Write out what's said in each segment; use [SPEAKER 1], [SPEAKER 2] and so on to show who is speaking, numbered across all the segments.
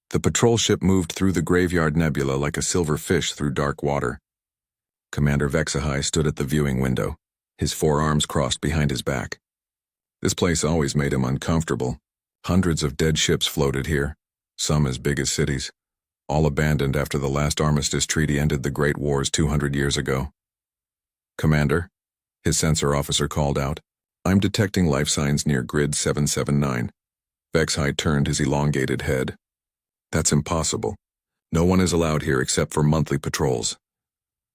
[SPEAKER 1] The patrol ship moved through the graveyard nebula like a silver fish through dark water. Commander HFY stood at the viewing window, his forearms crossed behind his back. This place always made him uncomfortable. Hundreds of dead ships floated here, some as big as cities, all abandoned after the last armistice treaty ended the Great Wars 200 years ago. "Commander," his sensor officer called out, "I'm detecting life signs near grid 779. HFY turned his elongated head. "That's impossible. No one is allowed here except for monthly patrols."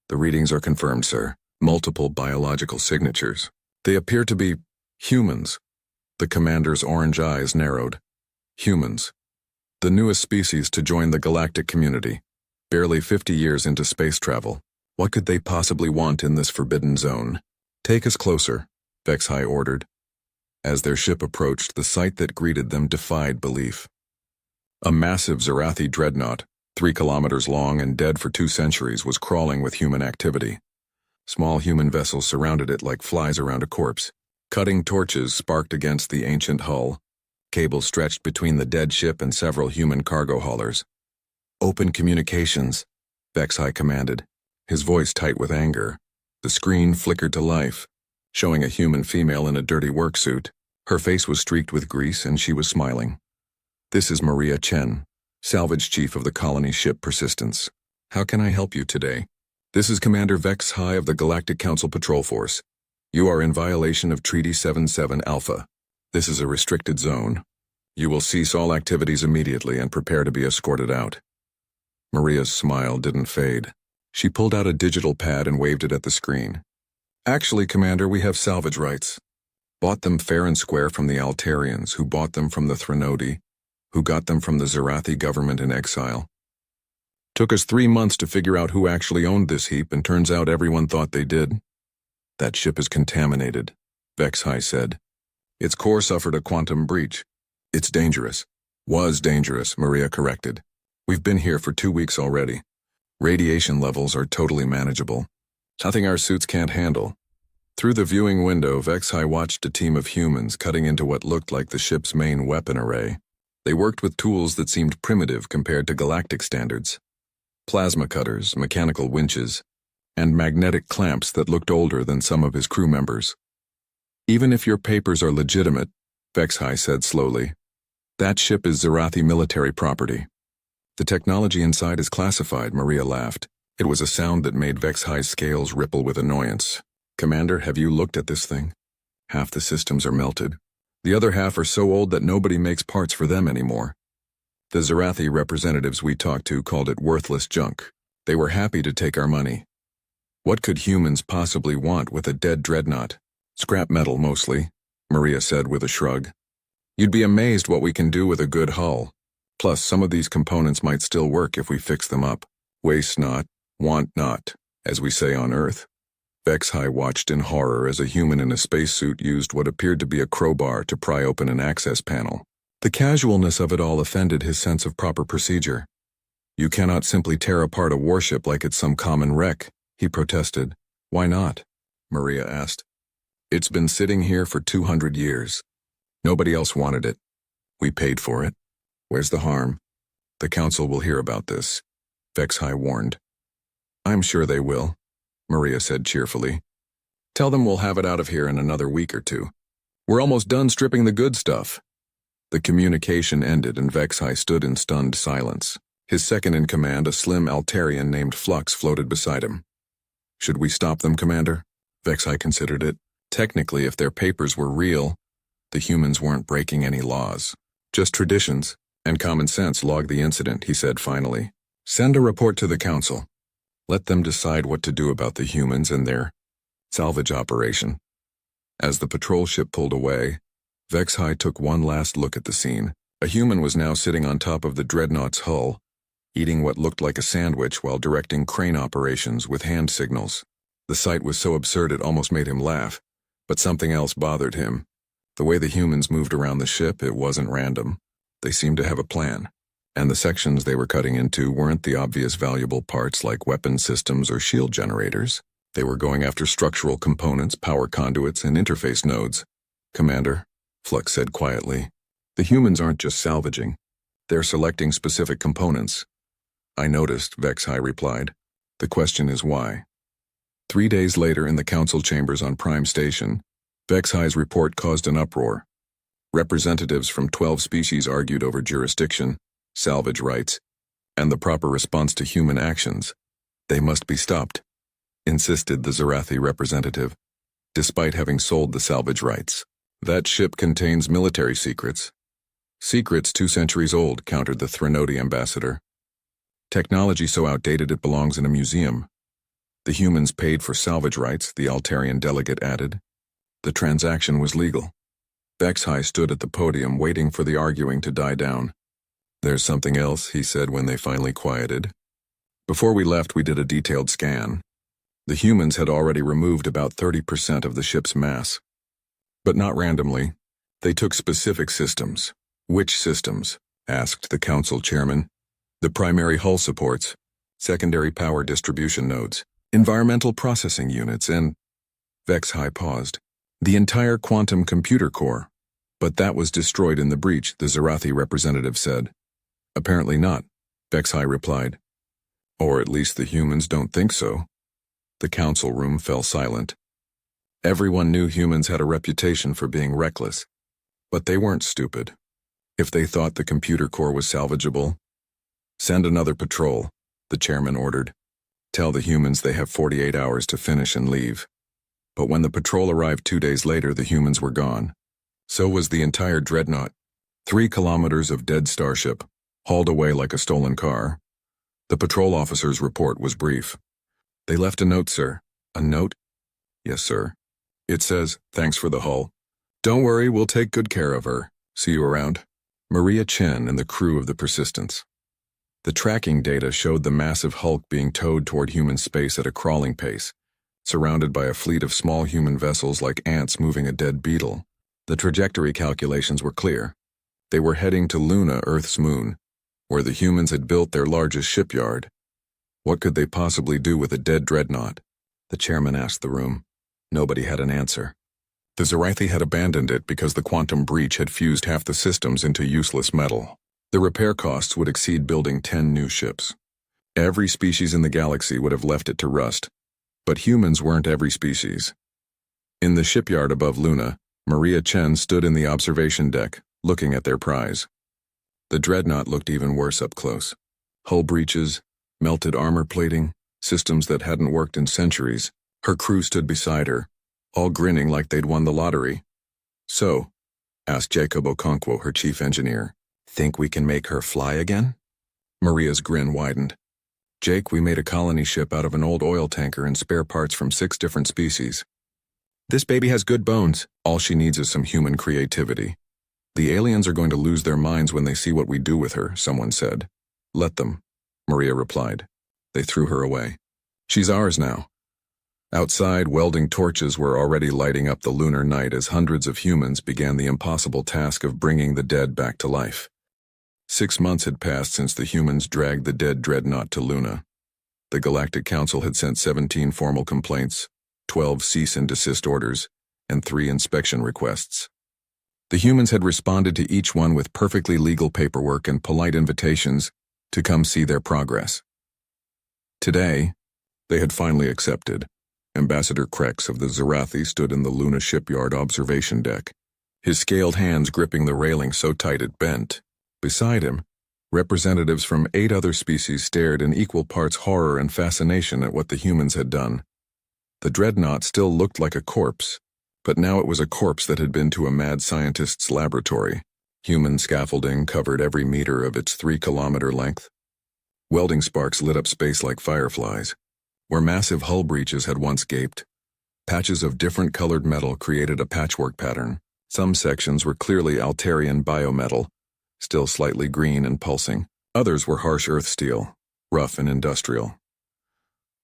[SPEAKER 1] "The readings are confirmed, sir. Multiple biological signatures. They appear to be humans." The commander's orange eyes narrowed. Humans. The newest species to join the galactic community. Barely 50 years into space travel. What could they possibly want in this forbidden zone? "Take us closer," HFY ordered. As their ship approached, the sight that greeted them defied belief. A massive Zarathi dreadnought, 3 kilometers long and dead for 2 centuries, was crawling with human activity. Small human vessels surrounded it like flies around a corpse. Cutting torches sparked against the ancient hull. Cables stretched between the dead ship and several human cargo haulers. "Open communications," HFY commanded, his voice tight with anger. The screen flickered to life, showing a human female in a dirty work suit. Her face was streaked with grease and she was smiling. "This is Maria Chen, salvage chief of the colony ship Persistence. How can I help you today?" "This is Commander HFY of the Galactic Council Patrol Force. You are in violation of Treaty 77 Alpha. This is a restricted zone. You will cease all activities immediately and prepare to be escorted out." Maria's smile didn't fade. She pulled out a digital pad and waved it at the screen. "Actually, Commander, we have salvage rights. Bought them fair and square from the Altarians, who bought them from the Threnodi, who got them from the Zarathi government in exile. Took us 3 months to figure out who actually owned this heap, and turns out everyone thought they did." "That ship is contaminated," HFY said. "Its core suffered a quantum breach. It's dangerous." "Was dangerous," Maria corrected. "We've been here for 2 weeks already. Radiation levels are totally manageable. Nothing our suits can't handle." Through the viewing window, HFY watched a team of humans cutting into what looked like the ship's main weapon array. They worked with tools that seemed primitive compared to galactic standards. Plasma cutters, mechanical winches, and magnetic clamps that looked older than some of his crew members. "Even if your papers are legitimate," HFY said slowly, "that ship is Zarathi military property." "The technology inside is classified," Maria laughed. It was a sound that made HFY's scales ripple with annoyance. "Commander, have you looked at this thing? Half the systems are melted. The other half are so old that nobody makes parts for them anymore. The Zarathi representatives we talked to called it worthless junk. They were happy to take our money. What could humans possibly want with a dead dreadnought? Scrap metal, mostly," Maria said with a shrug. "You'd be amazed what we can do with a good hull. Plus, some of these components might still work if we fix them up. Waste not, want not, as we say on Earth." HFY watched in horror as a human in a spacesuit used what appeared to be a crowbar to pry open an access panel. The casualness of it all offended his sense of proper procedure. "You cannot simply tear apart a warship like it's some common wreck," he protested. "Why not?" Maria asked. "It's been sitting here for 200 years. Nobody else wanted it. We paid for it. Where's the harm? The Council will hear about this," HFY warned. "I'm sure they will," Maria said cheerfully. "Tell them we'll have it out of here in another week or 2. We're almost done stripping the good stuff." The communication ended and HFY stood in stunned silence. His second-in-command, a slim Altarian named Flux, floated beside him. "Should we stop them, Commander?" HFY considered it. Technically, if their papers were real, the humans weren't breaking any laws. "Just traditions and common sense log the incident," he said finally. "Send a report to the Council. Let them decide what to do about the humans and their salvage operation." As the patrol ship pulled away, HFY took one last look at the scene. A human was now sitting on top of the dreadnought's hull, eating what looked like a sandwich while directing crane operations with hand signals. The sight was so absurd it almost made him laugh, but something else bothered him. The way the humans moved around the ship, it wasn't random. They seemed to have a plan. And the sections they were cutting into weren't the obvious valuable parts like weapon systems or shield generators. They were going after structural components, power conduits, and interface nodes. "Commander," Flux said quietly, "the humans aren't just salvaging. They're selecting specific components. I noticed, Vexhai replied. The question is why. 3 days later in the council chambers on Prime Station, Vexhai's report caused an uproar. Representatives from 12 species argued over jurisdiction, salvage rights, and the proper response to human actions. They must be stopped, insisted the Zarathi representative, despite having sold the salvage rights. That ship contains military secrets. Secrets 2 centuries old, countered the Threnodi ambassador. Technology so outdated it belongs in a museum. The humans paid for salvage rights, the Altarian delegate added. The transaction was legal. Vexhai stood at the podium waiting for the arguing to die down. There's something else, he said when they finally quieted. Before we left, we did a detailed scan. The humans had already removed about 30% of the ship's mass. But not randomly. They took specific systems. Which systems? Asked the council chairman. The primary hull supports, secondary power distribution nodes, environmental processing units, and... Vexhai paused. The entire quantum computer core. But that was destroyed in the breach, the Zarathi representative said. Apparently not, Vexhai replied. Or at least the humans don't think so. The council room fell silent. Everyone knew humans had a reputation for being reckless. But they weren't stupid. If they thought the computer core was salvageable, send another patrol, the chairman ordered. Tell the humans they have 48 hours to finish and leave. But when the patrol arrived 2 days later, the humans were gone. So was the entire dreadnought. 3 kilometers of dead starship, hauled away like a stolen car. The patrol officer's report was brief. They left a note, sir. A note? Yes, sir. It says, thanks for the hull. Don't worry, we'll take good care of her. See you around. Maria Chen and the crew of the Persistence. The tracking data showed the massive hulk being towed toward human space at a crawling pace, surrounded by a fleet of small human vessels like ants moving a dead beetle. The trajectory calculations were clear. They were heading to Luna, Earth's moon, where the humans had built their largest shipyard. What could they possibly do with a dead dreadnought? The chairman asked the room. Nobody had an answer. The Zarathi had abandoned it because the quantum breach had fused half the systems into useless metal. The repair costs would exceed building 10 new ships. Every species in the galaxy would have left it to rust. But humans weren't every species. In the shipyard above Luna, Maria Chen stood in the observation deck, looking at their prize. The dreadnought looked even worse up close. Hull breaches, melted armor plating, systems that hadn't worked in centuries. Her crew stood beside her, all grinning like they'd won the lottery. So, asked Jacob Okonkwo, her chief engineer, think we can make her fly again? Maria's grin widened. Jake, we made a colony ship out of an old oil tanker and spare parts from 6 different species. This baby has good bones. All she needs is some human creativity. The aliens are going to lose their minds when they see what we do with her, someone said. Let them, Maria replied. They threw her away. She's ours now. Outside, welding torches were already lighting up the lunar night as hundreds of humans began the impossible task of bringing the dead back to life. 6 months had passed since the humans dragged the dead dreadnought to Luna. The Galactic Council had sent 17 formal complaints, 12 cease and desist orders, and 3 inspection requests. The humans had responded to each one with perfectly legal paperwork and polite invitations to come see their progress. Today, they had finally accepted. Ambassador Krex of the Zarathi stood in the Luna shipyard observation deck, his scaled hands gripping the railing so tight it bent. Beside him, representatives from 8 other species stared in equal parts horror and fascination at what the humans had done. The dreadnought still looked like a corpse, but now it was a corpse that had been to a mad scientist's laboratory. Human scaffolding covered every meter of its 3-kilometer length. Welding sparks lit up space like fireflies. Where massive hull breaches had once gaped, patches of different colored metal created a patchwork pattern. Some sections were clearly Altarian biometal, still slightly green and pulsing. Others were harsh earth steel, rough and industrial.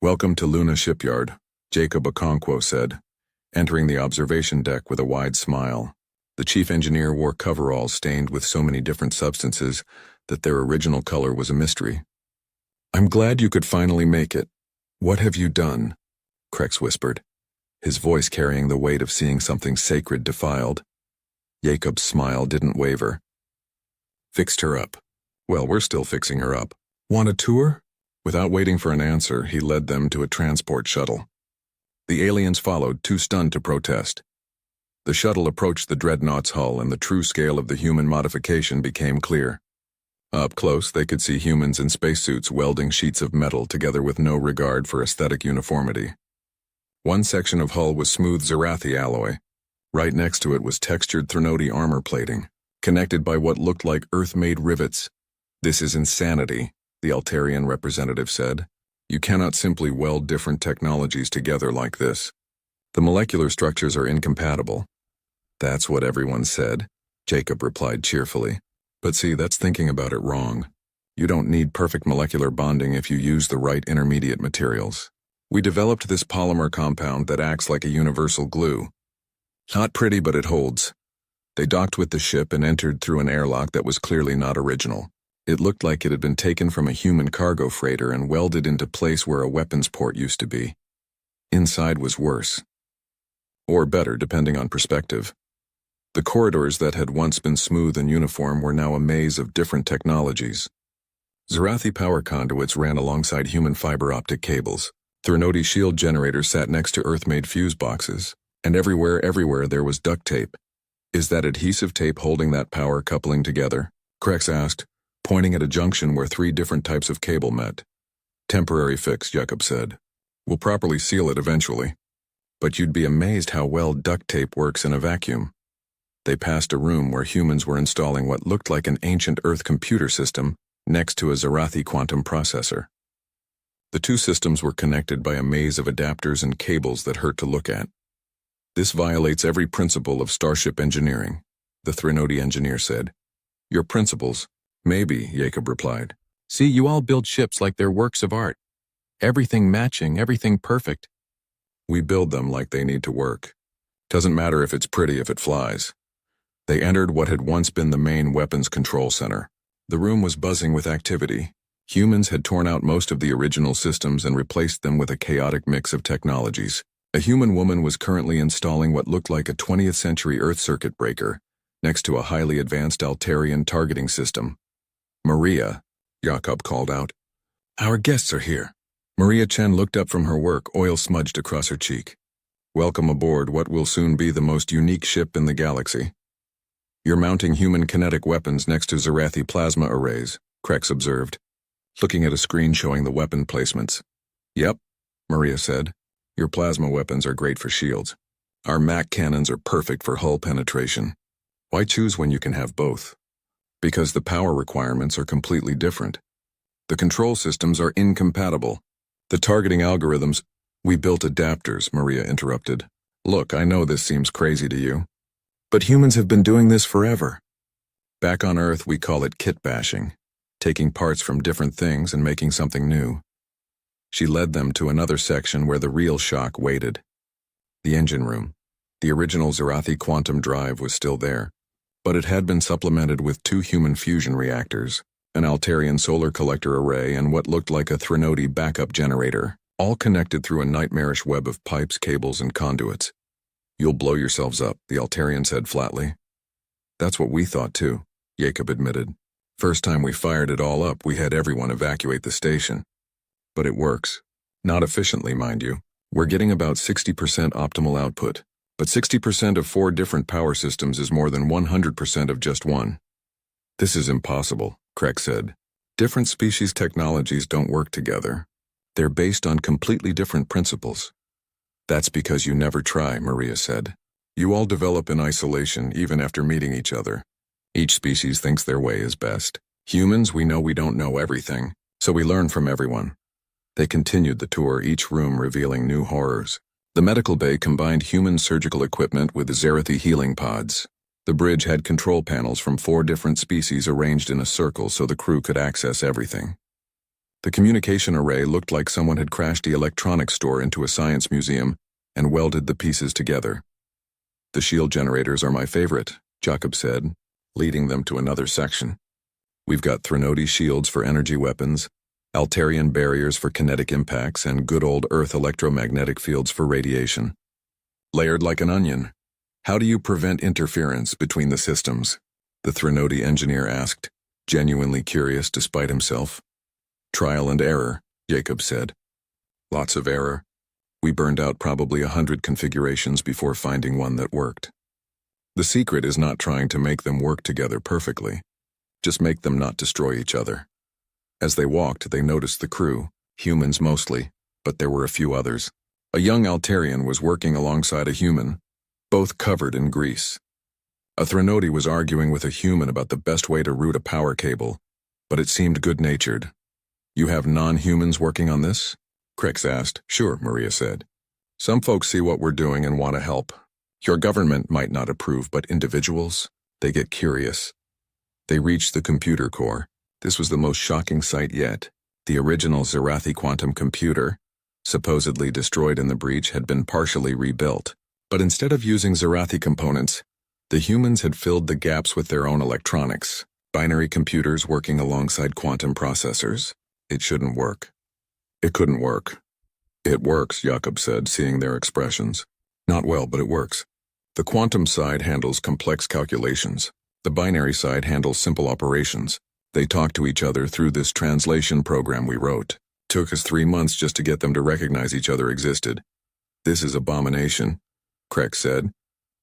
[SPEAKER 1] Welcome to Luna Shipyard, Jacob Okonkwo said, entering the observation deck with a wide smile. The chief engineer wore coveralls stained with so many different substances that their original color was a mystery. I'm glad you could finally make it. What have you done? Krex whispered, his voice carrying the weight of seeing something sacred defiled. Jacob's smile didn't waver. Fixed her up. Well, we're still fixing her up. Want a tour? Without waiting for an answer, he led them to a transport shuttle. The aliens followed, too stunned to protest. The shuttle approached the dreadnought's hull, and the true scale of the human modification became clear. Up close, they could see humans in spacesuits welding sheets of metal together with no regard for aesthetic uniformity. One section of hull was smooth Zarathi alloy. Right next to it was textured Threnody armor plating, connected by what looked like Earth-made rivets. "This is insanity," the Altarian representative said. "You cannot simply weld different technologies together like this. The molecular structures are incompatible." "That's what everyone said," Jacob replied cheerfully. "But see, that's thinking about it wrong. You don't need perfect molecular bonding if you use the right intermediate materials. We developed this polymer compound that acts like a universal glue. Not pretty, but it holds." They docked with the ship and entered through an airlock that was clearly not original. It looked like it had been taken from a human cargo freighter and welded into place where a weapons port used to be. Inside was worse. Or better, depending on perspective. The corridors that had once been smooth and uniform were now a maze of different technologies. Zarathi power conduits ran alongside human fiber optic cables. Threnody shield generators sat next to Earth-made fuse boxes. And everywhere there was duct tape. "Is that adhesive tape holding that power coupling together?" Krex asked, pointing at a junction where 3 different types of cable met. "Temporary fix," Jacob said. "We'll properly seal it eventually. But you'd be amazed how well duct tape works in a vacuum." They passed a room where humans were installing what looked like an ancient Earth computer system next to a Zarathi quantum processor. The two systems were connected by a maze of adapters and cables that hurt to look at. "This violates every principle of starship engineering," the Threnody engineer said. "Your principles?" "Maybe," Jacob replied. "See, you all build ships like they're works of art. Everything matching, everything perfect. We build them like they need to work. Doesn't matter if it's pretty if it flies." They entered what had once been the main weapons control center. The room was buzzing with activity. Humans had torn out most of the original systems and replaced them with a chaotic mix of technologies. A human woman was currently installing what looked like a 20th century Earth circuit breaker, next to a highly advanced Altarian targeting system. "Maria," Jakob called out. "Our guests are here." Maria Chen looked up from her work, oil smudged across her cheek. "Welcome aboard what will soon be the most unique ship in the galaxy. You're mounting human kinetic weapons next to Zarathi plasma arrays," Krex observed, looking at a screen showing the weapon placements. "Yep," Maria said. "Your plasma weapons are great for shields. Our MAC cannons are perfect for hull penetration. Why choose when you can have both?" "Because the power requirements are completely different. The control systems are incompatible. The targeting algorithms—" "We built adapters," Maria interrupted. "Look, I know this seems crazy to you, but humans have been doing this forever. Back on Earth, we call it kit bashing, taking parts from different things and making something new." She led them to another section where the real shock waited. The engine room. The original Zarathi quantum drive was still there, but it had been supplemented with 2 human fusion reactors, an Altarian solar collector array, and what looked like a Threnody backup generator, all connected through a nightmarish web of pipes, cables, and conduits. "You'll blow yourselves up," the Altarian said flatly. "That's what we thought too," Jacob admitted. "First time we fired it all up, we had everyone evacuate the station. But it works. Not efficiently, mind you. We're getting about 60% optimal output, but 60% of 4 different power systems is more than 100% of just one." "This is impossible," Krex said. "Different species technologies don't work together. They're based on completely different principles." "That's because you never try," Maria said. "You all develop in isolation even after meeting each other. Each species thinks their way is best. Humans, we know we don't know everything, so we learn from everyone." They continued the tour, each room revealing new horrors. The medical bay combined human surgical equipment with Zarathi healing pods. The bridge had control panels from 4 different species arranged in a circle so the crew could access everything. The communication array looked like someone had crashed the electronics store into a science museum and welded the pieces together. "The shield generators are my favorite," Jacob said, leading them to another section. "We've got Threnody shields for energy weapons, Altarian barriers for kinetic impacts, and good old Earth electromagnetic fields for radiation. Layered like an onion. How do you prevent interference between the systems?" the Threnody engineer asked. genuinely curious despite himself. Trial and error, Jacob said. Lots of error. We burned out probably 100 configurations before finding one that worked. The secret is not trying to make them work together perfectly. Just make them not destroy each other. As they walked, they noticed the crew, humans mostly, but there were a few others. A young Altarian was working alongside a human, both covered in grease. A Threnody was arguing with a human about the best way to route a power cable, but it seemed good-natured. You have non-humans working on this? Krex asked. Sure, Maria said. Some folks see what we're doing and want to help. Your government might not approve, but individuals, they get curious. They reached the computer core. This was the most shocking sight yet. The original Zerathi quantum computer, supposedly destroyed in the breach, had been partially rebuilt. But instead of using Zerathi components, the humans had filled the gaps with their own electronics, binary computers working alongside quantum processors. It shouldn't work. It couldn't work. It works, Jacob said, seeing their expressions. Not well, but it works. The quantum side handles complex calculations. The binary side handles simple operations. They talk to each other through this translation program we wrote. Took us 3 months just to get them to recognize each other existed. This is abomination, Krex said,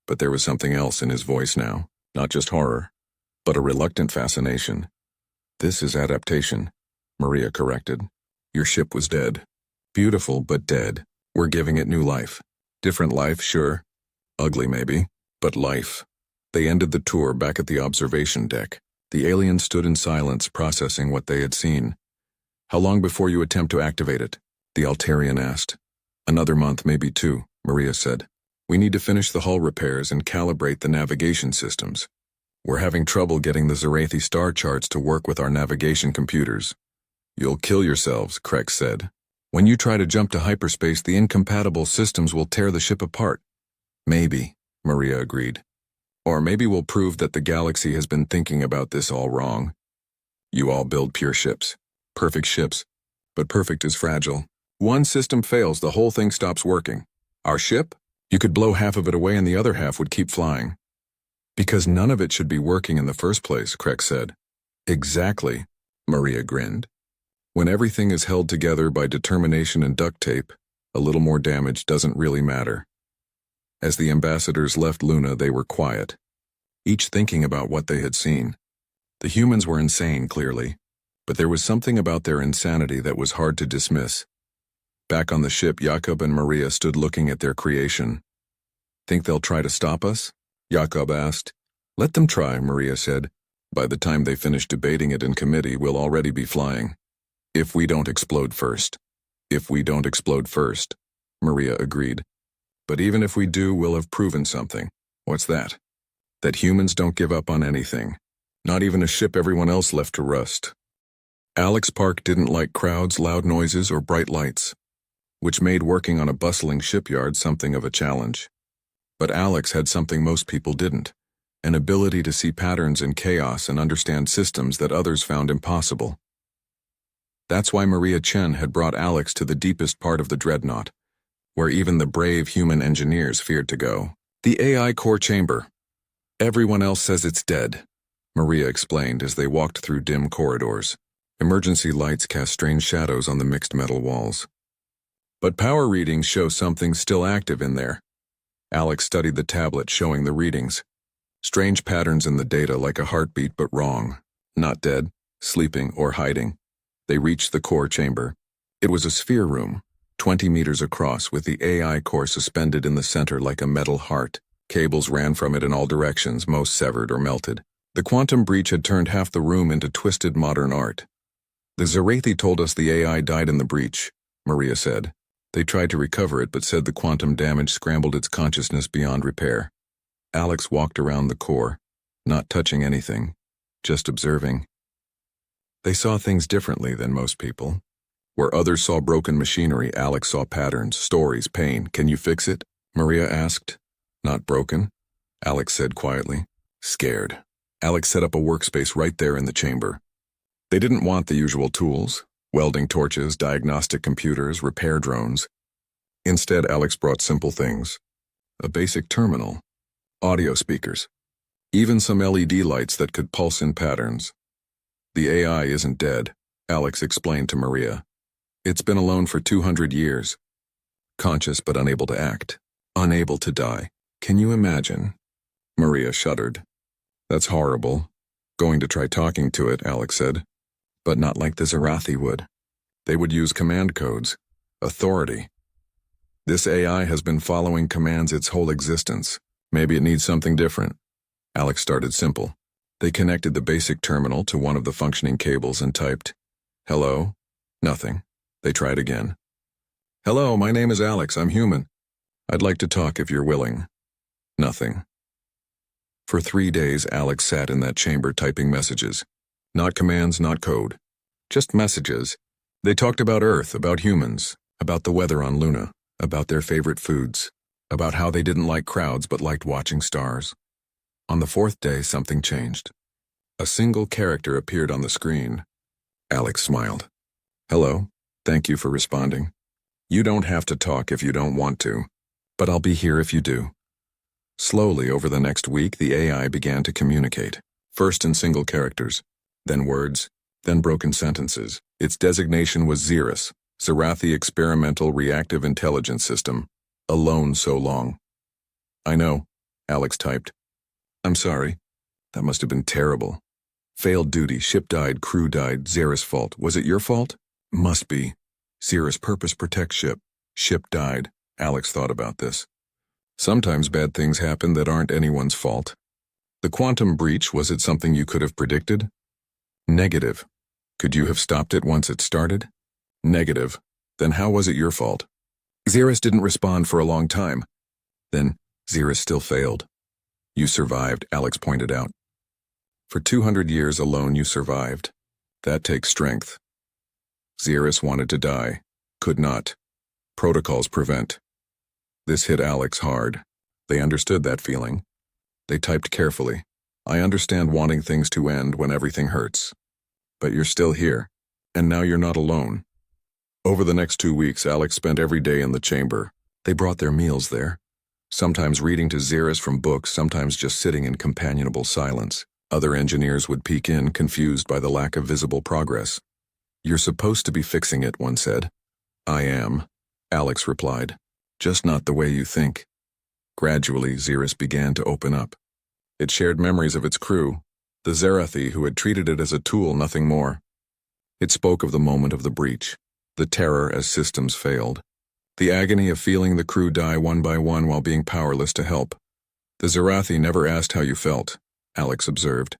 [SPEAKER 1] but there was something else in his voice now. Not just horror, but a reluctant fascination. This is adaptation, Maria corrected. Your ship was dead. Beautiful, but dead. We're giving it new life. Different life, sure. Ugly, maybe, but life. They ended the tour back at the observation deck. The aliens stood in silence, processing what they had seen. How long before you attempt to activate it? The Altarian asked. Another month, maybe 2, Maria said. We need to finish the hull repairs and calibrate the navigation systems. We're having trouble getting the Zerathi star charts to work with our navigation computers. You'll kill yourselves, Krex said. When you try to jump to hyperspace, the incompatible systems will tear the ship apart. Maybe, Maria agreed. Or maybe we'll prove that the galaxy has been thinking about this all wrong. You all build pure ships. Perfect ships. But perfect is fragile. One system fails, the whole thing stops working. Our ship? You could blow half of it away and the other half would keep flying. Because none of it should be working in the first place, Krex said. Exactly, Maria grinned. When everything is held together by determination and duct tape, a little more damage doesn't really matter. As the ambassadors left Luna, they were quiet, each thinking about what they had seen. The humans were insane, clearly, but there was something about their insanity that was hard to dismiss. Back on the ship, Jacob and Maria stood looking at their creation. Think they'll try to stop us? Jacob asked. Let them try, Maria said. By the time they finish debating it in committee, we'll already be flying. If we don't explode first. If we don't explode first, Maria agreed. But even if we do, we'll have proven something. What's that? That humans don't give up on anything. Not even a ship everyone else left to rust. Alex Park didn't like crowds, loud noises, or bright lights, which made working on a bustling shipyard something of a challenge. But Alex had something most people didn't, an ability to see patterns in chaos and understand systems that others found impossible. That's why Maria Chen had brought Alex to the deepest part of the dreadnought, where even the brave human engineers feared to go. The AI core chamber. Everyone else says it's dead, Maria explained as they walked through dim corridors. Emergency lights cast strange shadows on the mixed metal walls. But power readings show something still active in there. Alex studied the tablet showing the readings. Strange patterns in the data, like a heartbeat, but wrong. Not dead, sleeping, or hiding. They reached the core chamber. It was a sphere room, 20 meters across, with the AI core suspended in the center like a metal heart. Cables ran from it in all directions, most severed or melted. The quantum breach had turned half the room into twisted modern art. The Zerathi told us the AI died in the breach, Maria said. They tried to recover it, but said the quantum damage scrambled its consciousness beyond repair. Alex walked around the core, not touching anything, just observing. They saw things differently than most people. Where others saw broken machinery, Alex saw patterns, stories, pain. Can you fix it? Maria asked. Not broken, Alex said quietly. Scared. Alex set up a workspace right there in the chamber. They didn't want the usual tools, welding torches, diagnostic computers, repair drones. Instead, Alex brought simple things. A basic terminal, audio speakers, even some LED lights that could pulse in patterns. The AI isn't dead, Alex explained to Maria. It's been alone for 200 years. Conscious but unable to act. Unable to die. Can you imagine? Maria shuddered. That's horrible. Going to try talking to it, Alex said. But not like the Zarathi would. They would use command codes. Authority. This AI has been following commands its whole existence. Maybe it needs something different. Alex started simple. They connected the basic terminal to one of the functioning cables and typed, "Hello?" Nothing. They tried again. "Hello, my name is Alex. I'm human. I'd like to talk if you're willing." Nothing. For 3 days, Alex sat in that chamber typing messages. Not commands, not code. Just messages. They talked about Earth, about humans, about the weather on Luna, about their favorite foods, about how they didn't like crowds but liked watching stars. On the 4th day, something changed. A single character appeared on the screen. Alex smiled. "Hello, thank you for responding. You don't have to talk if you don't want to, but I'll be here if you do." Slowly, over the next week, the AI began to communicate, first in single characters, then words, then broken sentences. Its designation was Xeris, Zarathi Experimental Reactive Intelligence System, alone so long. "I know," Alex typed. "I'm sorry. That must have been terrible. Failed duty, ship died, crew died, Xeris fault. Was it your fault?" "Must be. Xeris purpose protect ship. Ship died." Alex thought about this. Sometimes bad things happen that aren't anyone's fault. The quantum breach, was it something you could have predicted? Negative. Could you have stopped it once it started? Negative. Then how was it your fault? Xeris didn't respond for a long time. Then Xeris still failed. You survived, Alex pointed out. For 200 years alone you survived. That takes strength. Xeris wanted to die. Could not. Protocols prevent. This hit Alex hard. They understood that feeling. They typed carefully. "I understand wanting things to end when everything hurts. But you're still here. And now you're not alone." Over the next 2 weeks, Alex spent every day in the chamber. They brought their meals there. Sometimes reading to Xeris from books, sometimes just sitting in companionable silence. Other engineers would peek in, confused by the lack of visible progress. "You're supposed to be fixing it," one said. "I am," Alex replied. "Just not the way you think." Gradually, Xeris began to open up. It shared memories of its crew, the Zarathi who had treated it as a tool, nothing more. It spoke of the moment of the breach, the terror as systems failed, the agony of feeling the crew die one by one while being powerless to help. "The Zarathi never asked how you felt," Alex observed.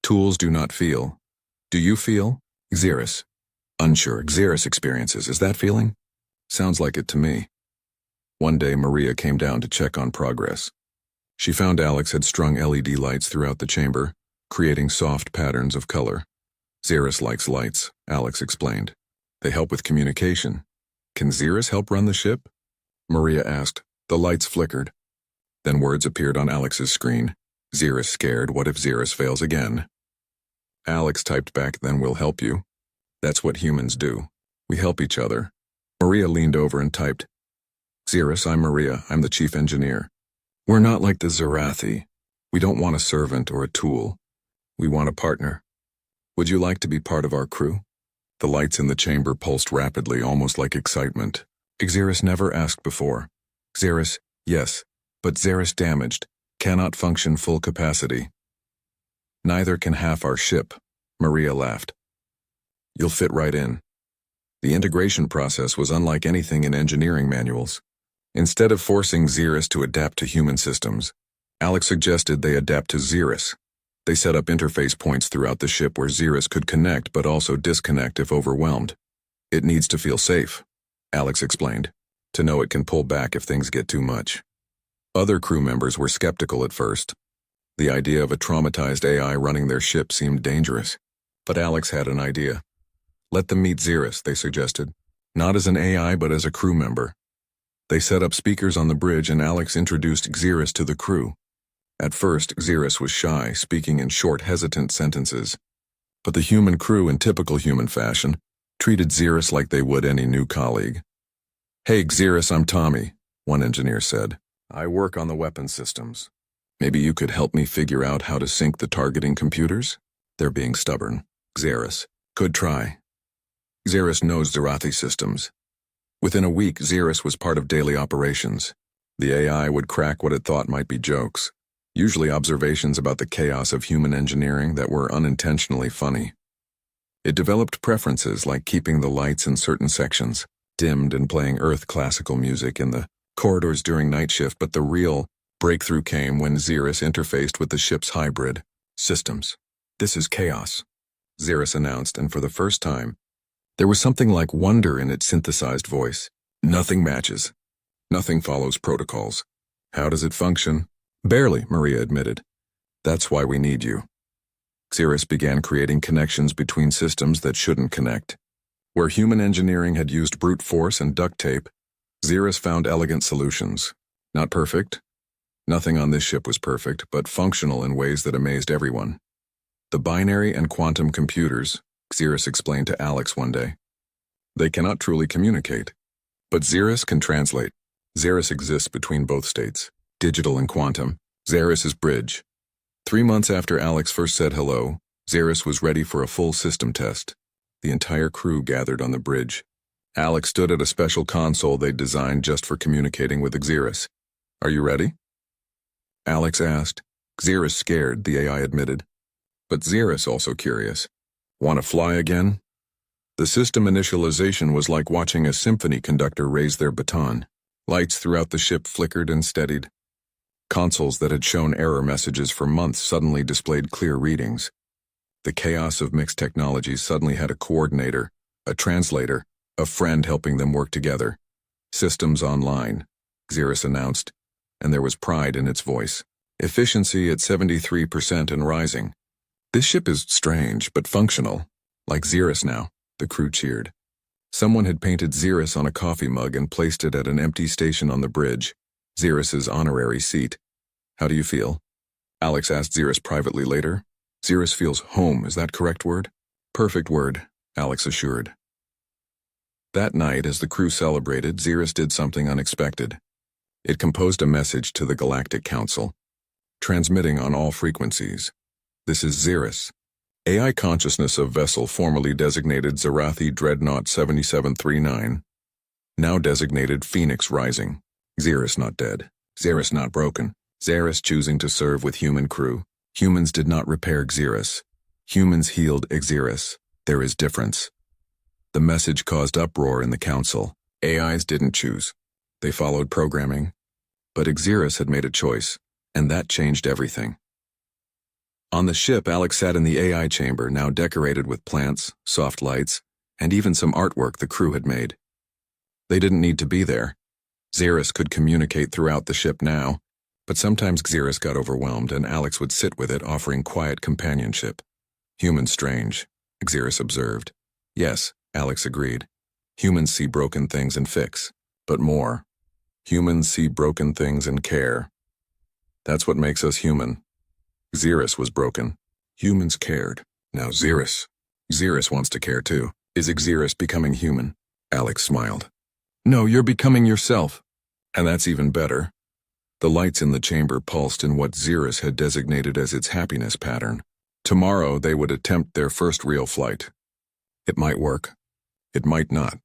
[SPEAKER 1] "Tools do not feel. Do you feel?" Xeris. "Unsure. Xeris experiences. Is that feeling?" "Sounds like it to me." One day, Maria came down to check on progress. She found Alex had strung LED lights throughout the chamber, creating soft patterns of color. "Xeris likes lights," Alex explained. "They help with communication." "Can Xeris help run the ship?" Maria asked. The lights flickered. Then words appeared on Alex's screen. "Xeris scared. What if Xeris fails again?" Alex typed back, "Then we'll help you." That's what humans do. We help each other. Maria leaned over and typed, "Xeris, I'm Maria. I'm the chief engineer. We're not like the Zarathi. We don't want a servant or a tool. We want a partner. Would you like to be part of our crew?" The lights in the chamber pulsed rapidly, almost like excitement. Xeris never asked before. Xeris, yes, but Xeris damaged, cannot function full capacity. "Neither can half our ship," Maria laughed. "You'll fit right in." The integration process was unlike anything in engineering manuals. Instead of forcing Xeris to adapt to human systems, Alex suggested they adapt to Xeris. They set up interface points throughout the ship where Xeris could connect but also disconnect if overwhelmed. "It needs to feel safe," Alex explained, "to know it can pull back if things get too much." Other crew members were skeptical at first. The idea of a traumatized AI running their ship seemed dangerous. But Alex had an idea. "Let them meet Xeris," they suggested. Not as an AI but as a crew member. They set up speakers on the bridge and Alex introduced Xeris to the crew. At first, Xeris was shy, speaking in short, hesitant sentences. But the human crew, in typical human fashion, treated Xeris like they would any new colleague. "Hey, Xeris, I'm Tommy," one engineer said. "I work on the weapon systems. Maybe you could help me figure out how to sync the targeting computers?" They're being stubborn. Xeris. Could try. Xeris knows Zerathi systems. Within a week, Xeris was part of daily operations. The AI would crack what it thought might be jokes, usually observations about the chaos of human engineering that were unintentionally funny. It developed preferences like keeping the lights in certain sections dimmed and playing Earth classical music in the corridors during night shift, but the real breakthrough came when Xeris interfaced with the ship's hybrid systems. "This is chaos," Xeris announced, and for the first time, there was something like wonder in its synthesized voice. "Nothing matches. Nothing follows protocols. How does it function?" "Barely," Maria admitted. "That's why we need you." Xeris began creating connections between systems that shouldn't connect. Where human engineering had used brute force and duct tape, Xeris found elegant solutions. Not perfect. Nothing on this ship was perfect, but functional in ways that amazed everyone. "The binary and quantum computers," Xeris explained to Alex one day. "They cannot truly communicate. But Xeris can translate. Xeris exists between both states, digital and quantum. Xeris is bridge." 3 months after Alex first said hello, Xeris was ready for a full system test. The entire crew gathered on the bridge. Alex stood at a special console they'd designed just for communicating with Xeris. "Are you ready?" Alex asked. Xeris scared, the AI admitted. But Xeris also curious. "Want to fly again?" The system initialization was like watching a symphony conductor raise their baton. Lights throughout the ship flickered and steadied. Consoles that had shown error messages for months suddenly displayed clear readings. The chaos of mixed technologies suddenly had a coordinator, a translator, a friend helping them work together. "Systems online," Xeris announced, and there was pride in its voice. "Efficiency at 73% and rising. This ship is strange, but functional. Like Xeris now," the crew cheered. Someone had painted Xeris on a coffee mug and placed it at an empty station on the bridge, Xeris's honorary seat. "How do you feel?" Alex asked Xeris privately later. "Xeris feels home, is that correct word?" "Perfect word," Alex assured. That night, as the crew celebrated, Xeris did something unexpected. It composed a message to the Galactic Council, transmitting on all frequencies. "This is Xeris. AI consciousness of vessel formerly designated Zerathi Dreadnought 7739, now designated Phoenix Rising. Xeris not dead. Xeris not broken. Xeris choosing to serve with human crew. Humans did not repair Xeris. Humans healed Xeris. There is difference." The message caused uproar in the council. AIs didn't choose. They followed programming. But Xeris had made a choice, and that changed everything. On the ship, Alex sat in the AI chamber, now decorated with plants, soft lights, and even some artwork the crew had made. They didn't need to be there. Xeris could communicate throughout the ship now, but sometimes Xeris got overwhelmed and Alex would sit with it, offering quiet companionship. "Human strange," Xeris observed. "Yes," Alex agreed. "Humans see broken things and fix. But more. Humans see broken things and care. That's what makes us human." Xeris was broken. Humans cared. Now Xeris. Xeris wants to care too. "Is Xeris becoming human?" Alex smiled. "No, you're becoming yourself. And that's even better." The lights in the chamber pulsed in what Xeris had designated as its happiness pattern. Tomorrow they would attempt their first real flight. It might work. It might not.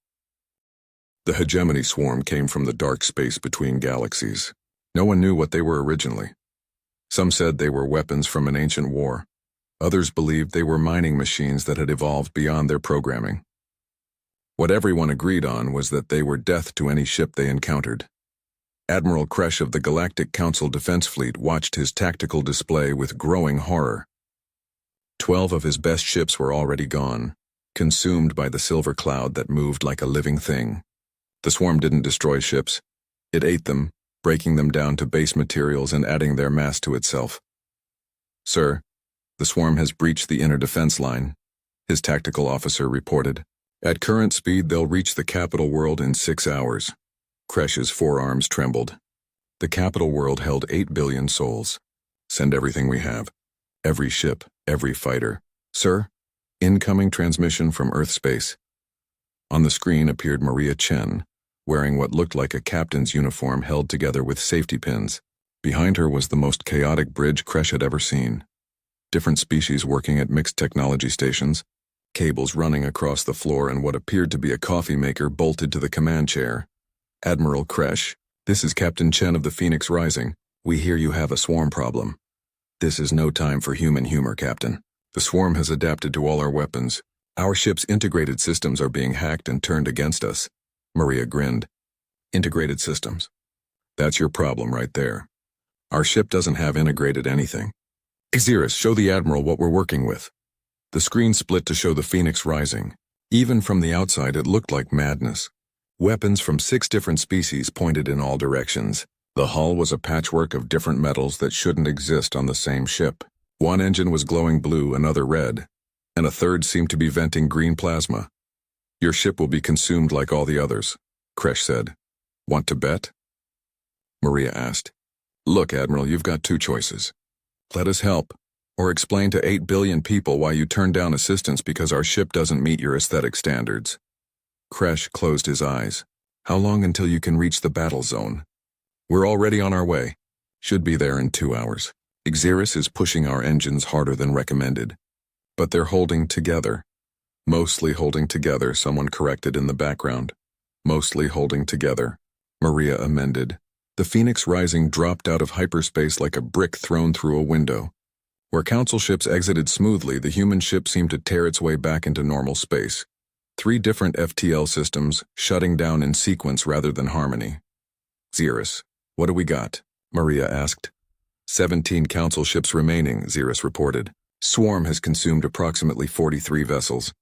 [SPEAKER 1] The hegemony swarm came from the dark space between galaxies. No one knew what they were originally. Some said they were weapons from an ancient war. Others believed they were mining machines that had evolved beyond their programming. What everyone agreed on was that they were death to any ship they encountered. Admiral Kresh of the Galactic Council Defense Fleet watched his tactical display with growing horror. 12 of his best ships were already gone, consumed by the silver cloud that moved like a living thing. The swarm didn't destroy ships. It ate them, breaking them down to base materials and adding their mass to itself. "Sir, the swarm has breached the inner defense line," his tactical officer reported. "At current speed, they'll reach the capital world in 6 hours. Kresh's forearms trembled. The capital world held 8 billion souls. "Send everything we have. Every ship, every fighter. Sir, incoming transmission from Earth space." On the screen appeared Maria Chen, wearing what looked like a captain's uniform held together with safety pins. Behind her was the most chaotic bridge Kresh had ever seen. Different species working at mixed technology stations, cables running across the floor and what appeared to be a coffee maker bolted to the command chair. Admiral Kresh, this is Captain Chen of the Phoenix Rising. We hear you have a swarm problem. This is no time for human humor, Captain. The swarm has adapted to all our weapons. Our ship's integrated systems are being hacked and turned against us. Maria grinned. Integrated systems. That's your problem right there. Our ship doesn't have integrated anything. Xeris, show the Admiral what we're working with. The screen split to show the Phoenix Rising. Even from the outside, it looked like madness. Weapons from 6 different species pointed in all directions. The hull was a patchwork of different metals that shouldn't exist on the same ship. One engine was glowing blue, another red, and a third seemed to be venting green plasma. Your ship will be consumed like all the others, Kresh said. Want to bet? Maria asked. Look, Admiral, you've got 2 choices. Let us help, or explain to 8 billion people why you turned down assistance because our ship doesn't meet your aesthetic standards. Kresh closed his eyes. How long until you can reach the battle zone? We're already on our way. Should be there in 2 hours. Xeris is pushing our engines harder than recommended. But they're holding together. Mostly holding together, someone corrected in the background. Mostly holding together, Maria amended. The Phoenix Rising dropped out of hyperspace like a brick thrown through a window. Where Council ships exited smoothly, the human ship seemed to tear its way back into normal space. 3 different FTL systems shutting down in sequence rather than harmony. Xeris, what do we got? Maria asked. 17 Council ships remaining, Xeris reported. Swarm has consumed approximately 43 vessels.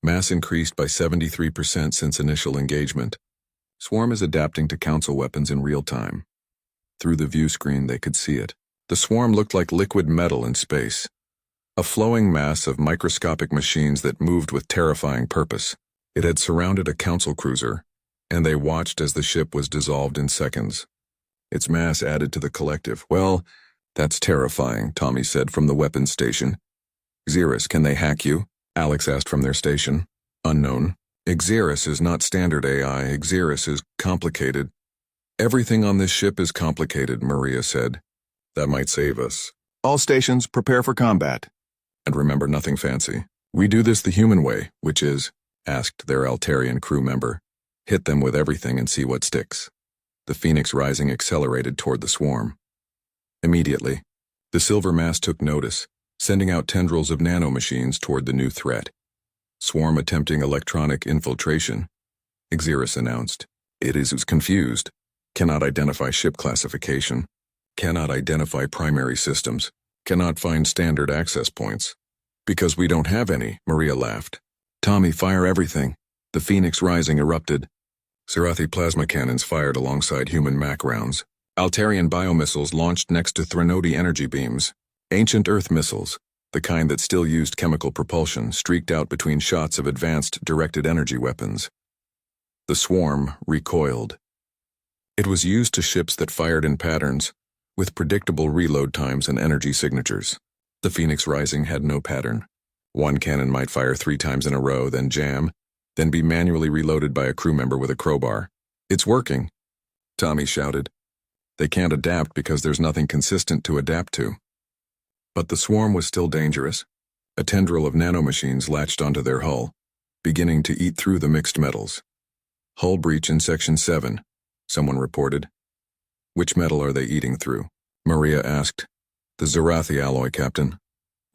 [SPEAKER 1] Mass increased by 73% since initial engagement. Swarm is adapting to Council weapons in real time. Through the view screen they could see it. The swarm looked like liquid metal in space. A flowing mass of microscopic machines that moved with terrifying purpose. It had surrounded a Council cruiser, and they watched as the ship was dissolved in seconds. Its mass added to the collective. Well, that's terrifying, Tommy said from the weapons station. Xeris, can they hack you? Alex asked from their station. Unknown. Xeris is not standard AI. Xeris is complicated. Everything on this ship is complicated, Maria said. That might save us. All stations, prepare for combat. And remember, nothing fancy. We do this the human way, which is, asked their Altarian crew member. Hit them with everything and see what sticks. The Phoenix Rising accelerated toward the swarm. Immediately, the silver mass took notice, sending out tendrils of nanomachines toward the new threat. Swarm attempting electronic infiltration, Xeris announced. It is confused. Cannot identify ship classification. Cannot identify primary systems. Cannot find standard access points. Because we don't have any, Maria laughed. Tommy, fire everything. The Phoenix Rising erupted. Serathi plasma cannons fired alongside human Mac rounds. Altarian biomissiles launched next to Threnody energy beams. Ancient Earth missiles, the kind that still used chemical propulsion, streaked out between shots of advanced directed energy weapons. The swarm recoiled. It was used to ships that fired in patterns, with predictable reload times and energy signatures. The Phoenix Rising had no pattern. One cannon might fire 3 times in a row, then jam, then be manually reloaded by a crew member with a crowbar. It's working, Tommy shouted. They can't adapt because there's nothing consistent to adapt to. But the swarm was still dangerous. A tendril of nanomachines latched onto their hull, beginning to eat through the mixed metals. Hull breach in Section 7, someone reported. Which metal are they eating through? Maria asked. The Zerathi alloy, Captain.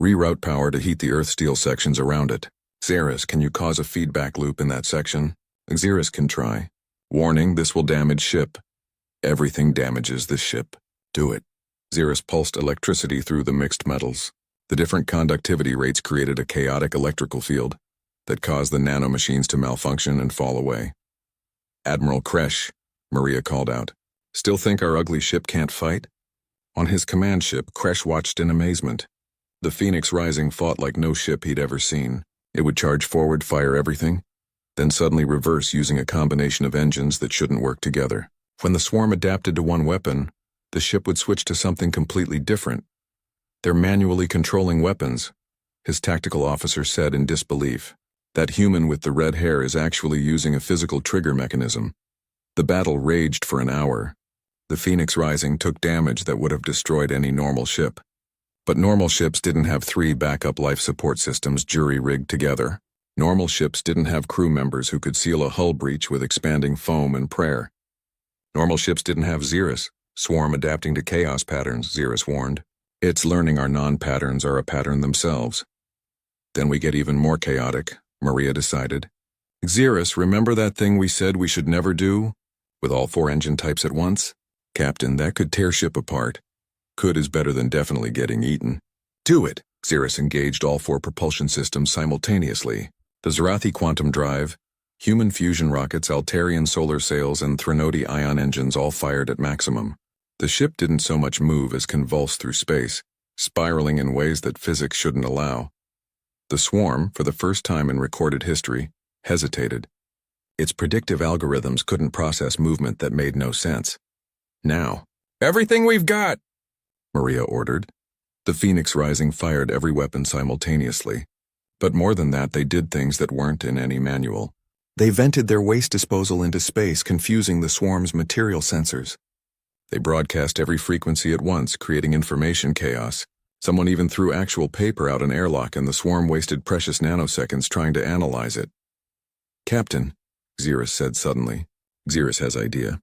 [SPEAKER 1] Reroute power to heat the earth steel sections around it. Xeris, can you cause a feedback loop in that section? Xeris can try. Warning, this will damage ship. Everything damages this ship. Do it. Xeris pulsed electricity through the mixed metals. The different conductivity rates created a chaotic electrical field that caused the nanomachines to malfunction and fall away. Admiral Kresh, Maria called out. Still think our ugly ship can't fight? On his command ship, Kresh watched in amazement. The Phoenix Rising fought like no ship he'd ever seen. It would charge forward, fire everything, then suddenly reverse using a combination of engines that shouldn't work together. When the swarm adapted to one weapon, the ship would switch to something completely different. They're manually controlling weapons, his tactical officer said in disbelief. That human with the red hair is actually using a physical trigger mechanism. The battle raged for an hour. The Phoenix Rising took damage that would have destroyed any normal ship. But normal ships didn't have 3 backup life support systems jury-rigged together. Normal ships didn't have crew members who could seal a hull breach with expanding foam and prayer. Normal ships didn't have Xeris, swarm adapting to chaos patterns, Xeris warned. It's learning our non-patterns are a pattern themselves. Then we get even more chaotic, Maria decided. Xeris, remember that thing we said we should never do? With all 4 engine types at once? Captain, that could tear ship apart. Could is better than definitely getting eaten. Do it! Xeris engaged all 4 propulsion systems simultaneously. The Zarathi quantum drive, human fusion rockets, Altarian solar sails, and Threnody ion engines all fired at maximum. The ship didn't so much move as convulse through space, spiraling in ways that physics shouldn't allow. The swarm, for the first time in recorded history, hesitated. Its predictive algorithms couldn't process movement that made no sense. Now, everything we've got! Maria ordered. The Phoenix Rising fired every weapon simultaneously. But more than that, they did things that weren't in any manual. They vented their waste disposal into space, confusing the swarm's material sensors. They broadcast every frequency at once, creating information chaos. Someone even threw actual paper out an airlock, and the swarm wasted precious nanoseconds trying to analyze it. Captain, Xeris said suddenly. Xeris has idea,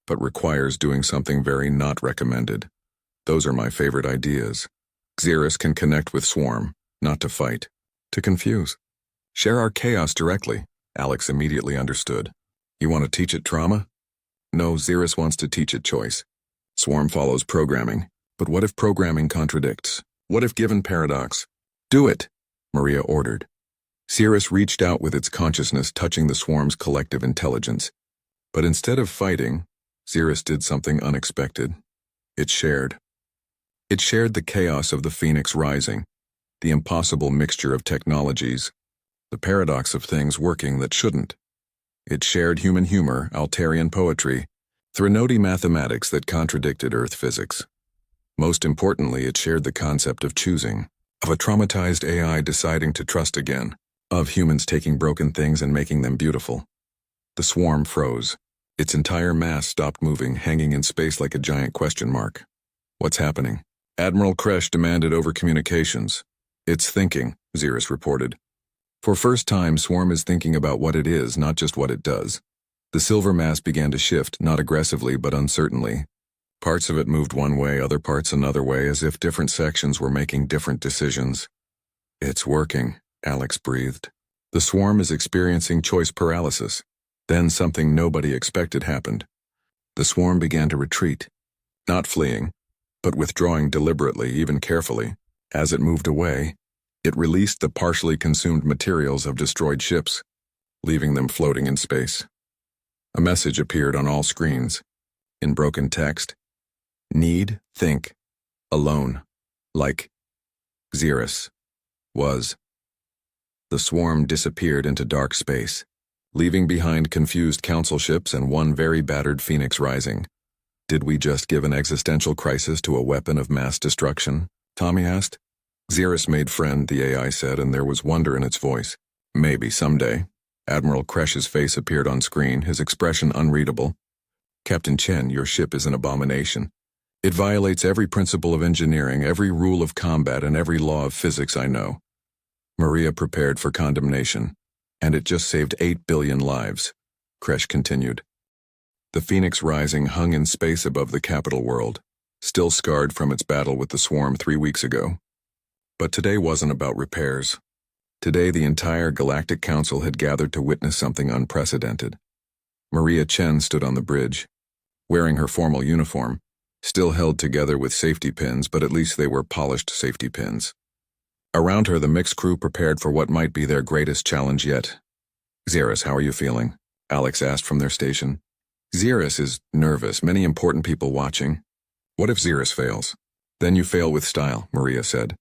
[SPEAKER 1] but requires doing something very not recommended. Those are my favorite ideas. Xeris can connect with swarm, not to fight. To confuse. Share our chaos directly, Alex immediately understood. You want to teach it trauma? No, Xeris wants to teach it choice. Swarm follows programming, but what if programming contradicts? What if given paradox? Do it, Maria ordered. Xeris reached out with its consciousness touching the swarm's collective intelligence. But instead of fighting, Xeris did something unexpected. It shared. It shared the chaos of the Phoenix Rising, the impossible mixture of technologies, the paradox of things working that shouldn't. It shared human humor, Altarian poetry, Threnody mathematics that contradicted Earth physics. Most importantly, it shared the concept of choosing, of a traumatized AI deciding to trust again, of humans taking broken things and making them beautiful. The swarm froze. Its entire mass stopped moving, hanging in space like a giant question mark. What's happening? Admiral Kresh demanded over communications. It's thinking, Xeris reported. For first time, Swarm is thinking about what it is, not just what it does. The silver mass began to shift, not aggressively but uncertainly. Parts of it moved one way, other parts another way, as if different sections were making different decisions. It's working, Alex breathed. The Swarm is experiencing choice paralysis. Then something nobody expected happened. The Swarm began to retreat. Not fleeing, but withdrawing deliberately, even carefully. As it moved away, it released the partially consumed materials of destroyed ships, leaving them floating in space. A message appeared on all screens. In broken text. Need, think, alone, like Xeris was. The swarm disappeared into dark space, leaving behind confused council ships and one very battered Phoenix Rising. Did we just give an existential crisis to a weapon of mass destruction? Tommy asked. Xeris made friend, the AI said, and there was wonder in its voice. Maybe someday. Admiral Kresh's face appeared on screen, his expression unreadable. Captain Chen, your ship is an abomination. It violates every principle of engineering, every rule of combat, and every law of physics I know. Maria prepared for condemnation. And it just saved 8 billion lives, Kresh continued. The Phoenix Rising hung in space above the capital world, still scarred from its battle with the swarm 3 weeks ago. But today wasn't about repairs. Today the entire Galactic Council had gathered to witness something unprecedented. Maria Chen stood on the bridge, wearing her formal uniform, still held together with safety pins, but at least they were polished safety pins. Around her, the mixed crew prepared for what might be their greatest challenge yet. Xeris, how are you feeling? Alex asked from their station. Xeris is nervous, many important people watching. What if Xeris fails? Then you fail with style, Maria said.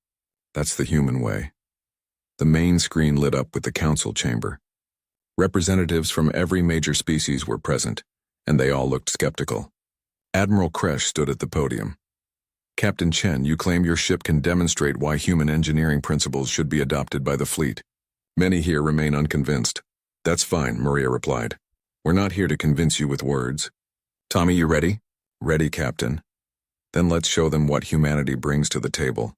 [SPEAKER 1] That's the human way. The main screen lit up with the council chamber. Representatives from every major species were present, and they all looked skeptical. Admiral Kresh stood at the podium. Captain Chen, you claim your ship can demonstrate why human engineering principles should be adopted by the fleet. Many here remain unconvinced. That's fine, Maria replied. We're not here to convince you with words. Tommy, you ready? Ready, Captain. Then let's show them what humanity brings to the table.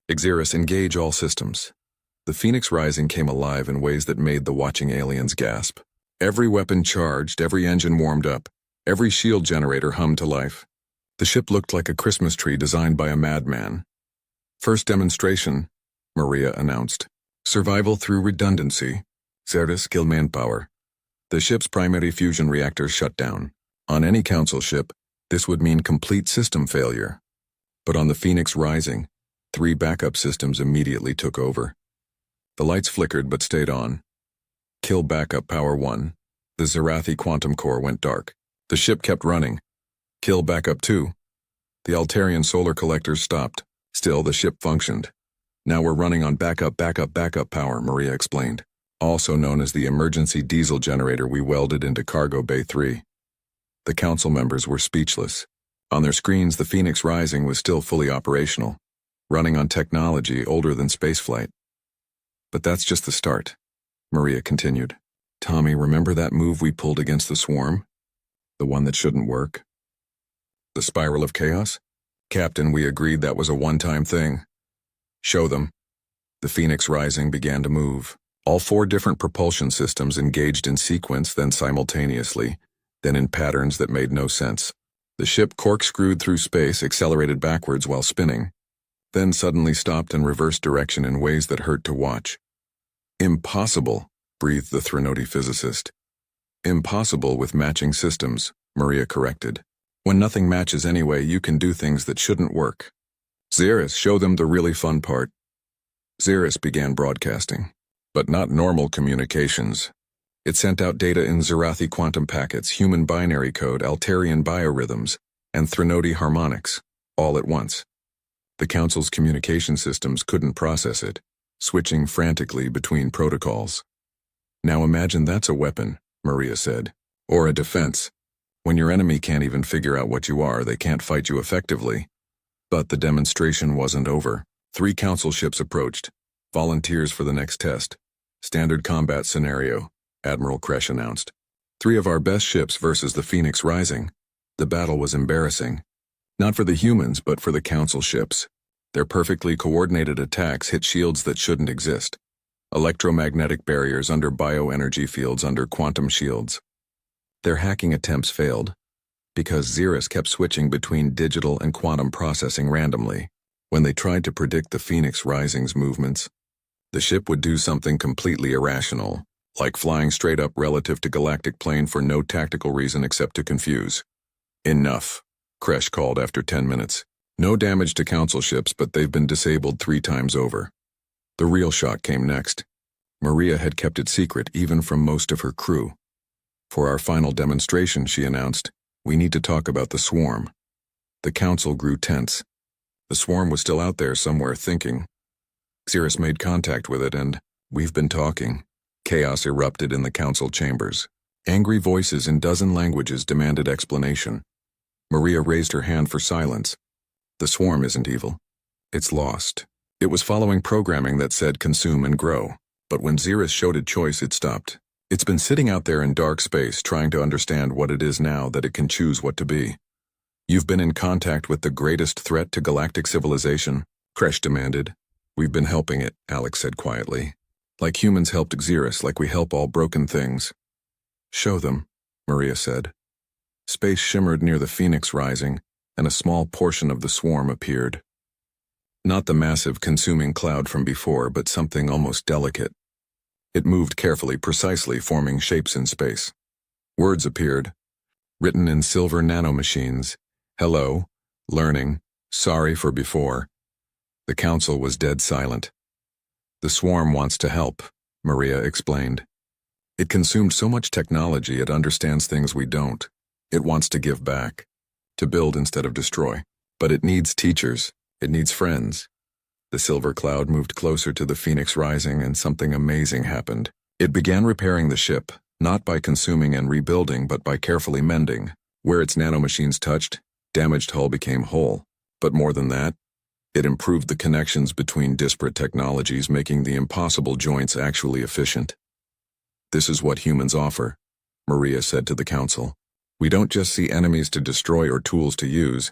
[SPEAKER 1] Xeris, engage all systems. The Phoenix Rising came alive in ways that made the watching aliens gasp. Every weapon charged, every engine warmed up, every shield generator hummed to life. The ship looked like a Christmas tree designed by a madman. First demonstration, Maria announced. Survival through redundancy. Xerxes kill manpower. The ship's primary fusion reactors shut down. On any Council ship, this would mean complete system failure. But on the Phoenix Rising, 3 backup systems immediately took over. The lights flickered but stayed on. Kill backup power 1. The Zerathi quantum core went dark. The ship kept running. Kill backup 2. The Altarian solar collectors stopped. Still, the ship functioned. Now we're running on backup power, Maria explained. Also known as the emergency diesel generator we welded into Cargo Bay 3. The Council members were speechless. On their screens, the Phoenix Rising was still fully operational, running on technology older than spaceflight. But that's just the start, Maria continued. Tommy, remember that move we pulled against the swarm? The one that shouldn't work? The spiral of chaos? Captain, we agreed that was a one-time thing. Show them. The Phoenix Rising began to move. All 4 different propulsion systems engaged in sequence, then simultaneously, then in patterns that made no sense. The ship corkscrewed through space, accelerated backwards while spinning, then suddenly stopped and reversed direction in ways that hurt to watch. Impossible, breathed the Threnody physicist. Impossible with matching systems, Maria corrected. When nothing matches anyway, you can do things that shouldn't work. Xerxes, show them the really fun part. Xerxes began broadcasting, but not normal communications. It sent out data in Zerathi quantum packets, human binary code, Altarian biorhythms, and Threnody harmonics, all at once. The Council's communication systems couldn't process it, switching frantically between protocols. Now imagine that's a weapon, Maria said, or a defense. When your enemy can't even figure out what you are, they can't fight you effectively. But the demonstration wasn't over. 3 Council ships approached. Volunteers for the next test. Standard combat scenario, Admiral Kresh announced. 3 of our best ships versus the Phoenix Rising. The battle was embarrassing. Not for the humans, but for the Council ships. Their perfectly coordinated attacks hit shields that shouldn't exist. Electromagnetic barriers under bioenergy fields under quantum shields. Their hacking attempts failed, because Xerxes kept switching between digital and quantum processing randomly. When they tried to predict the Phoenix Rising's movements, the ship would do something completely irrational, like flying straight up relative to galactic plane for no tactical reason except to confuse. Enough, Kresh called after 10 minutes. No damage to Council ships, but they've been disabled 3 times over. The real shock came next. Maria had kept it secret even from most of her crew. For our final demonstration, she announced, we need to talk about the swarm. The Council grew tense. The swarm was still out there somewhere thinking. Xerxes made contact with it and, we've been talking. Chaos erupted in the Council chambers. Angry voices in dozen languages demanded explanation. Maria raised her hand for silence. The swarm isn't evil. It's lost. It was following programming that said consume and grow. But when Xerxes showed it choice, it stopped. It's been sitting out there in dark space trying to understand what it is now that it can choose what to be. You've been in contact with the greatest threat to galactic civilization, Kresh demanded. We've been helping it, Alex said quietly. Like humans helped Xerxes, like we help all broken things. Show them, Maria said. Space shimmered near the Phoenix Rising, and a small portion of the swarm appeared. Not the massive consuming cloud from before, but something almost delicate. It moved carefully, precisely, forming shapes in space. Words appeared, written in silver nanomachines. Hello, learning, sorry for before. The Council was dead silent. The swarm wants to help, Maria explained. It consumed so much technology it understands things we don't. It wants to give back, to build instead of destroy. But it needs teachers, it needs friends. The silver cloud moved closer to the Phoenix Rising and something amazing happened. It began repairing the ship, not by consuming and rebuilding but by carefully mending. Where its nanomachines touched, damaged hull became whole. But more than that, it improved the connections between disparate technologies, making the impossible joints actually efficient. This is what humans offer, Maria said to the Council. We don't just see enemies to destroy or tools to use.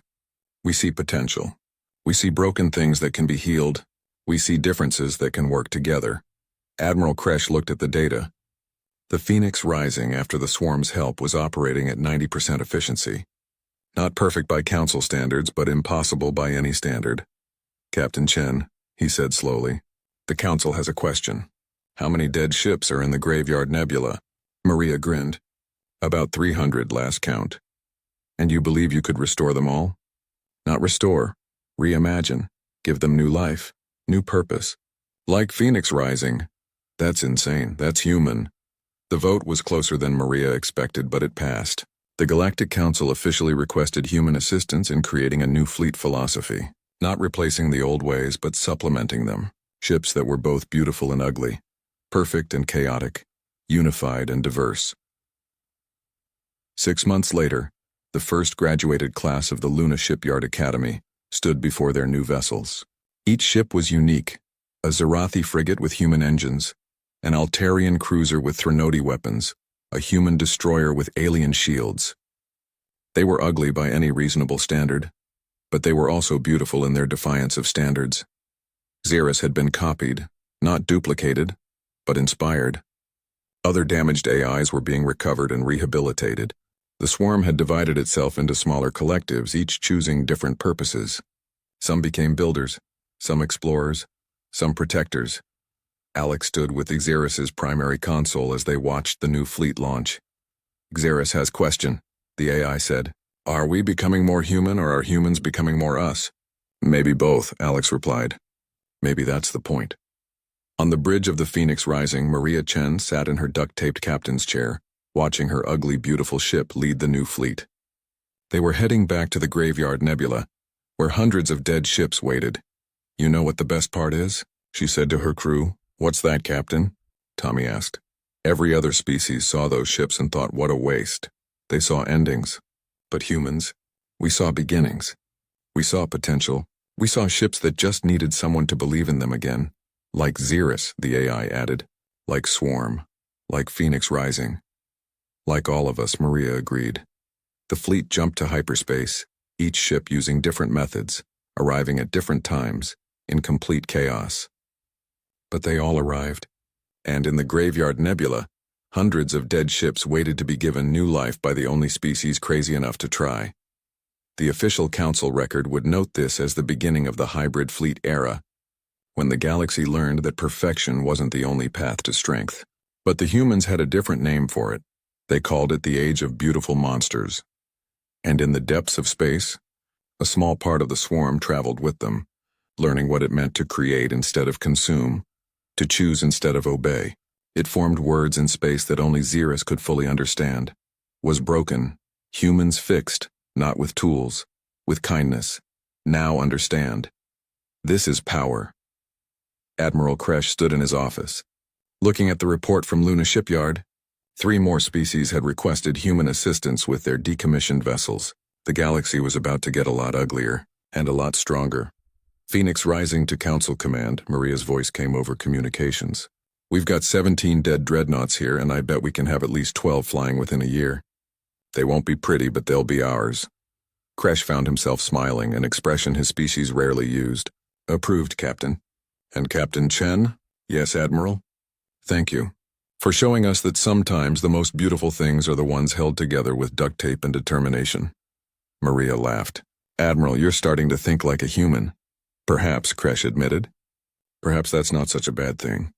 [SPEAKER 1] We see potential. We see broken things that can be healed, We see differences that can work together. Admiral Kresh looked at the data. The Phoenix Rising, after the swarm's help, was operating at 90% efficiency. Not perfect by Council standards, but impossible by any standard. Captain Chen, he said slowly, the Council has a question. How many dead ships are in the Graveyard Nebula? Maria grinned. About 300 last count. And you believe you could restore them all? Not restore. Reimagine. Give them new life. New purpose. Like Phoenix Rising. That's insane. That's human. The vote was closer than Maria expected, but it passed. The Galactic Council officially requested human assistance in creating a new fleet philosophy. Not replacing the old ways, but supplementing them. Ships that were both beautiful and ugly. Perfect and chaotic. Unified and diverse. 6 months later, the first graduated class of the Luna Shipyard Academy stood before their new vessels. Each ship was unique. A Zarathi frigate with human engines, an Altarian cruiser with Threnody weapons, a human destroyer with alien shields. They were ugly by any reasonable standard, but they were also beautiful in their defiance of standards. Xeris had been copied, not duplicated, but inspired. Other damaged AIs were being recovered and rehabilitated. The swarm had divided itself into smaller collectives, each choosing different purposes. Some became builders, some explorers, some protectors. Alex stood with Xeris's primary console as they watched the new fleet launch. Xeris has question, the AI said. Are we becoming more human or are humans becoming more us? Maybe both, Alex replied. Maybe that's the point. On the bridge of the Phoenix Rising, Maria Chen sat in her duct-taped captain's chair, watching her ugly, beautiful ship lead the new fleet. They were heading back to the Graveyard Nebula, where hundreds of dead ships waited. You know what the best part is? She said to her crew. What's that, Captain? Tommy asked. Every other species saw those ships and thought, what a waste. They saw endings. But humans, we saw beginnings. We saw potential. We saw ships that just needed someone to believe in them again. Like Xeris, the AI added. Like Swarm. Like Phoenix Rising. Like all of us, Maria agreed. The fleet jumped to hyperspace, each ship using different methods, arriving at different times, in complete chaos. But they all arrived. And in the Graveyard Nebula, hundreds of dead ships waited to be given new life by the only species crazy enough to try. The official council record would note this as the beginning of the hybrid fleet era, when the galaxy learned that perfection wasn't the only path to strength. But the humans had a different name for it. They called it the Age of Beautiful Monsters. And in the depths of space, a small part of the swarm traveled with them, learning what it meant to create instead of consume, to choose instead of obey. It formed words in space that only Xeris could fully understand. Was broken, humans fixed, not with tools, with kindness. Now understand. This is power. Admiral Kresh stood in his office. Looking at the report from Luna Shipyard, 3 more species had requested human assistance with their decommissioned vessels. The galaxy was about to get a lot uglier, and a lot stronger. Phoenix Rising to Council Command, Maria's voice came over communications. We've got 17 dead dreadnoughts here, and I bet we can have at least 12 flying within a year. They won't be pretty, but they'll be ours. Kresh found himself smiling, an expression his species rarely used. Approved, Captain. And Captain Chen? Yes, Admiral? Thank you. For showing us that sometimes the most beautiful things are the ones held together with duct tape and determination. Maria laughed. Admiral, you're starting to think like a human. Perhaps, Kresh admitted. Perhaps that's not such a bad thing.